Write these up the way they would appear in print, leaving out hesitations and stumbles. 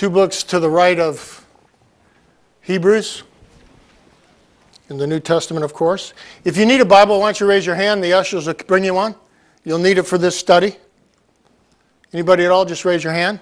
2 books to the right of Hebrews, in the New Testament, of course. If you need a Bible, why don't you raise your hand? The ushers will bring you one. You'll need it for this study. Anybody at all, just raise your hand.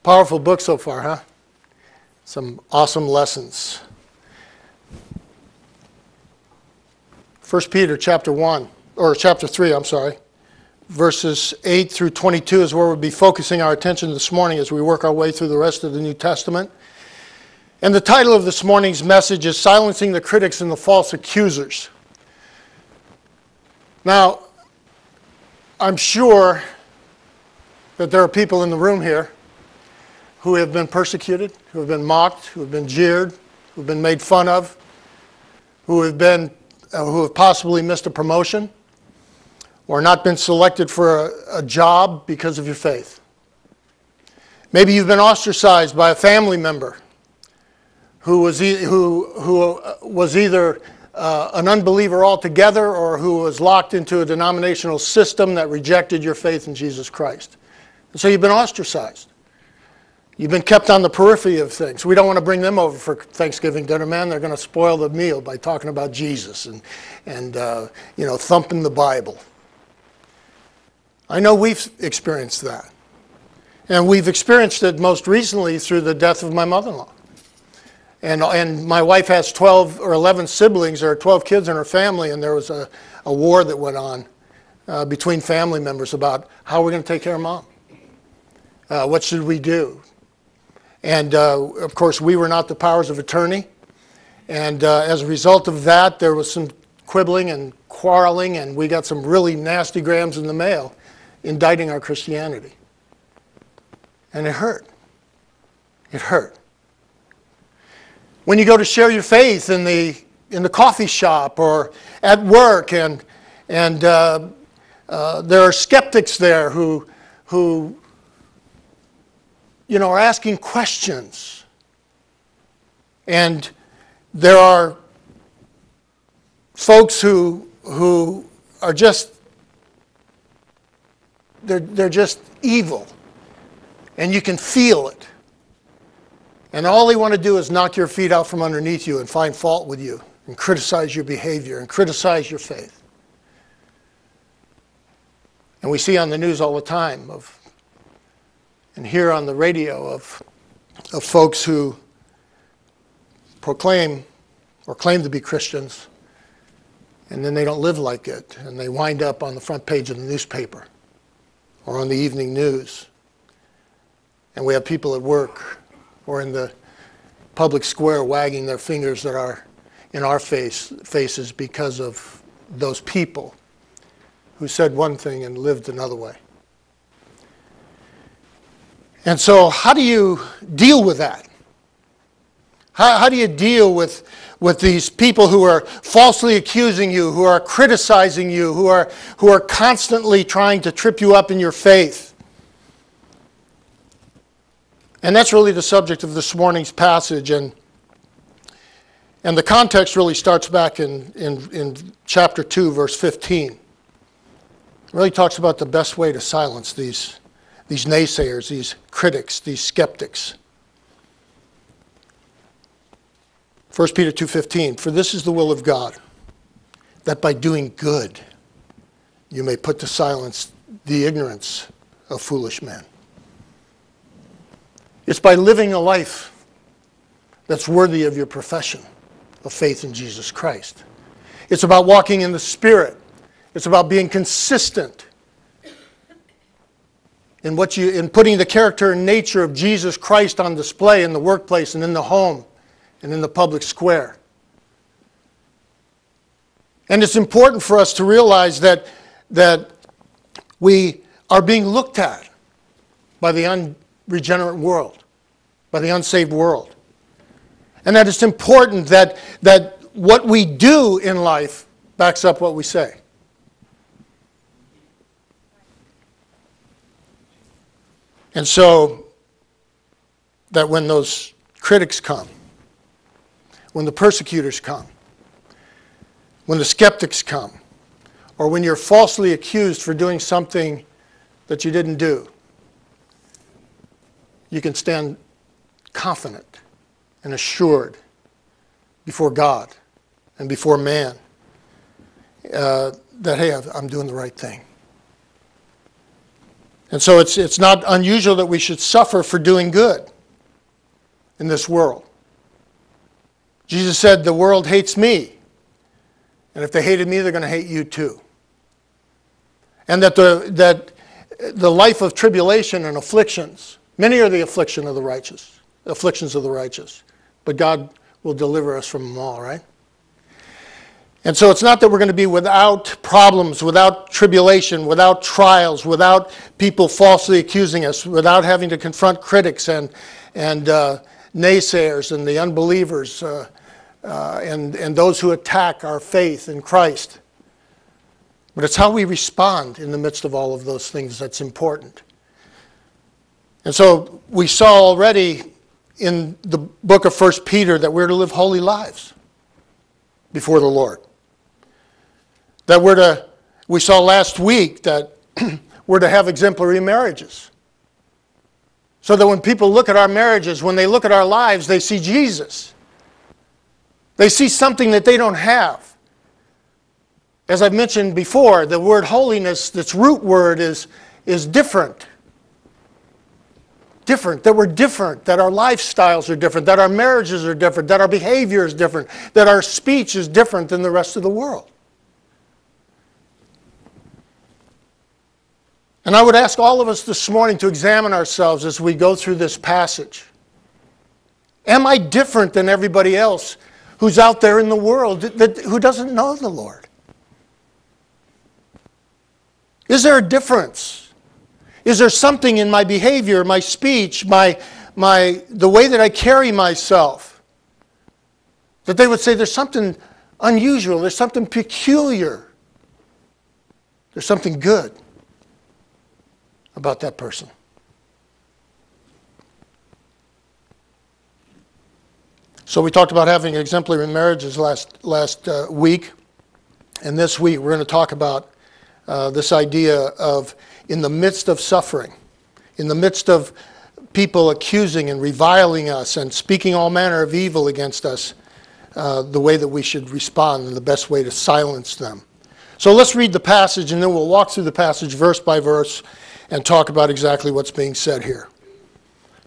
Powerful book so far, huh? Some awesome lessons. 1 Peter chapter 3, I'm sorry. Verses 8 through 22 is where we'll be focusing our attention this morning as we work our way through the rest of the New Testament. And the title of this morning's message is Silencing the Critics and the False Accusers. Now, I'm sure that there are people in the room here who have been persecuted, who have been mocked, who have been jeered, who have been made fun of, who have possibly missed a promotion, or not been selected for a job because of your faith. Maybe you've been ostracized by a family member who was either an unbeliever altogether or who was locked into a denominational system that rejected your faith in Jesus Christ. And so you've been ostracized. You've been kept on the periphery of things. We don't want to bring them over for Thanksgiving dinner, man. They're going to spoil the meal by talking about Jesus and thumping the Bible. I know we've experienced that. And we've experienced it most recently through the death of my mother-in-law. And my wife has 12 or 11 siblings. There are 12 kids in her family, and there was a war that went on between family members about how we're going to take care of Mom. What should we do? And, of course, we were not the powers of attorney. And as a result of that, there was some quibbling and quarreling, and we got some really nasty grams in the mail indicting our Christianity. And it hurt. It hurt. When you go to share your faith in the coffee shop or at work, and there are skeptics there who are asking questions. And there are folks who are just, they're just evil. And you can feel it. And all they want to do is knock your feet out from underneath you and find fault with you and criticize your behavior and criticize your faith. And we see on the news all the time and hear on the radio of folks who proclaim or claim to be Christians, and then they don't live like it, and they wind up on the front page of the newspaper or on the evening news. And we have people at work or in the public square wagging their fingers at our faces because of those people who said one thing and lived another way. And so how do you deal with that? How do you deal with these people who are falsely accusing you, who are criticizing you, who are constantly trying to trip you up in your faith? And that's really the subject of this morning's passage. And the context really starts back in chapter 2, verse 15. It really talks about the best way to silence these naysayers, these critics, these skeptics. 1 Peter 2:15, for this is the will of God, that by doing good you may put to silence the ignorance of foolish men. It's by living a life that's worthy of your profession of faith in Jesus Christ. It's about walking in the Spirit. It's about being consistent in putting the character and nature of Jesus Christ on display in the workplace and in the home and in the public square. And it's important for us to realize that we are being looked at by the unregenerate world, by the unsaved world. And that it's important that what we do in life backs up what we say. And so that when those critics come, when the persecutors come, when the skeptics come, or when you're falsely accused for doing something that you didn't do, you can stand confident and assured before God and before man that, hey, I'm doing the right thing. And so it's not unusual that we should suffer for doing good in this world. Jesus said, the world hates me. And if they hated me, they're going to hate you too. And that the life of tribulation and afflictions, many are the afflictions of the righteous, but God will deliver us from them all, right? And so it's not that we're going to be without problems, without tribulation, without trials, without people falsely accusing us, without having to confront critics and naysayers and the unbelievers and those who attack our faith in Christ. But it's how we respond in the midst of all of those things that's important. And so we saw already in the book of 1 Peter that we're to live holy lives before the Lord. That we saw last week that we're to have exemplary marriages. So that when people look at our marriages, when they look at our lives, they see Jesus. They see something that they don't have. As I've mentioned before, the word holiness, its root word is different. Different, that we're different, that our lifestyles are different, that our marriages are different, that our behavior is different, that our speech is different than the rest of the world. And I would ask all of us this morning to examine ourselves as we go through this passage. Am I different than everybody else who's out there in the world who doesn't know the Lord? Is there a difference? Is there something in my behavior, my speech, the way that I carry myself, that they would say there's something unusual, there's something peculiar, there's something good about that person? So we talked about having exemplary marriages last week, and this week we're going to talk about this idea of, in the midst of suffering, in the midst of people accusing and reviling us and speaking all manner of evil against us, the way that we should respond and the best way to silence them. So let's read the passage, and then we'll walk through the passage verse by verse and talk about exactly what's being said here.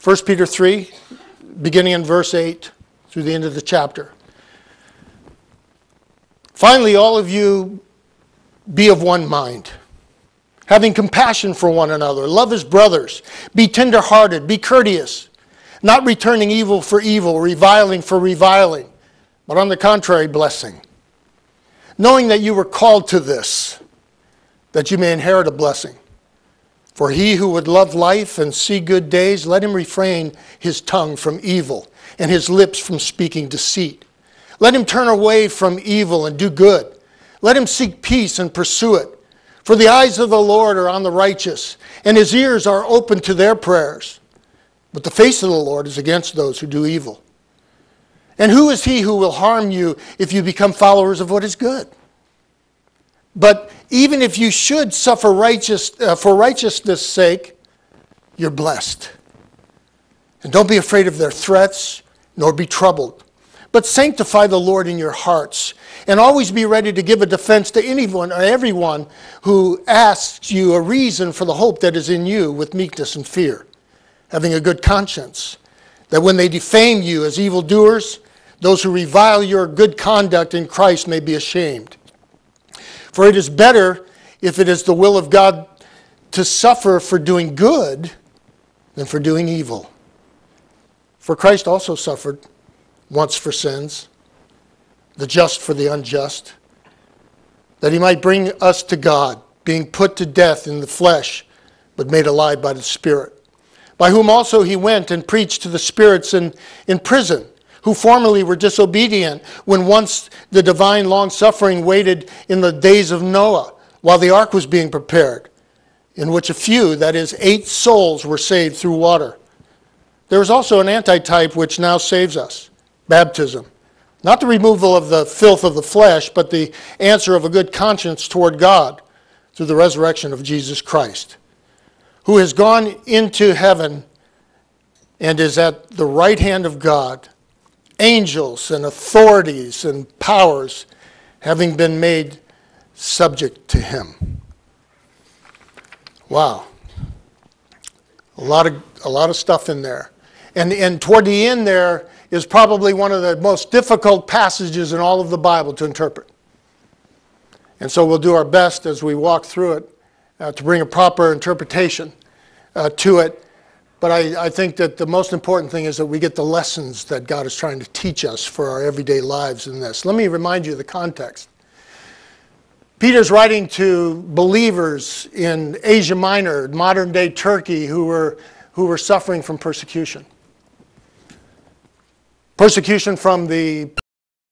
1 Peter 3, beginning in verse 8 through the end of the chapter. Finally, all of you be of one mind, having compassion for one another, love as brothers, be tender-hearted, be courteous, not returning evil for evil, reviling for reviling, but on the contrary, blessing, knowing that you were called to this, that you may inherit a blessing. For he who would love life and see good days, let him refrain his tongue from evil and his lips from speaking deceit. Let him turn away from evil and do good. Let him seek peace and pursue it. For the eyes of the Lord are on the righteous, and his ears are open to their prayers. But the face of the Lord is against those who do evil. And who is he who will harm you if you become followers of what is good? But even if you should suffer for righteousness' sake, you're blessed. And don't be afraid of their threats, nor be troubled. But sanctify the Lord in your hearts, and always be ready to give a defense to anyone or everyone who asks you a reason for the hope that is in you with meekness and fear, having a good conscience, that when they defame you as evildoers, those who revile your good conduct in Christ may be ashamed. For it is better, if it is the will of God, to suffer for doing good than for doing evil. For Christ also suffered once for sins, the just for the unjust, that he might bring us to God, being put to death in the flesh, but made alive by the Spirit, by whom also he went and preached to the spirits in prison, who formerly were disobedient, when once the divine long-suffering waited in the days of Noah, while the ark was being prepared, in which a few, that is, 8 souls, were saved through water. There is also an antitype which now saves us, baptism, Not the removal of the filth of the flesh, but the answer of a good conscience toward God through the resurrection of Jesus Christ, who has gone into heaven and is at the right hand of God, angels and authorities and powers having been made subject to him. Wow. A lot of stuff in there. And toward the end there is probably one of the most difficult passages in all of the Bible to interpret. And so we'll do our best as we walk through it to bring a proper interpretation to it. But I think that the most important thing is that we get the lessons that God is trying to teach us for our everyday lives in this. Let me remind you of the context. Peter's writing to believers in Asia Minor, modern-day Turkey, who were suffering from persecution. Persecution from the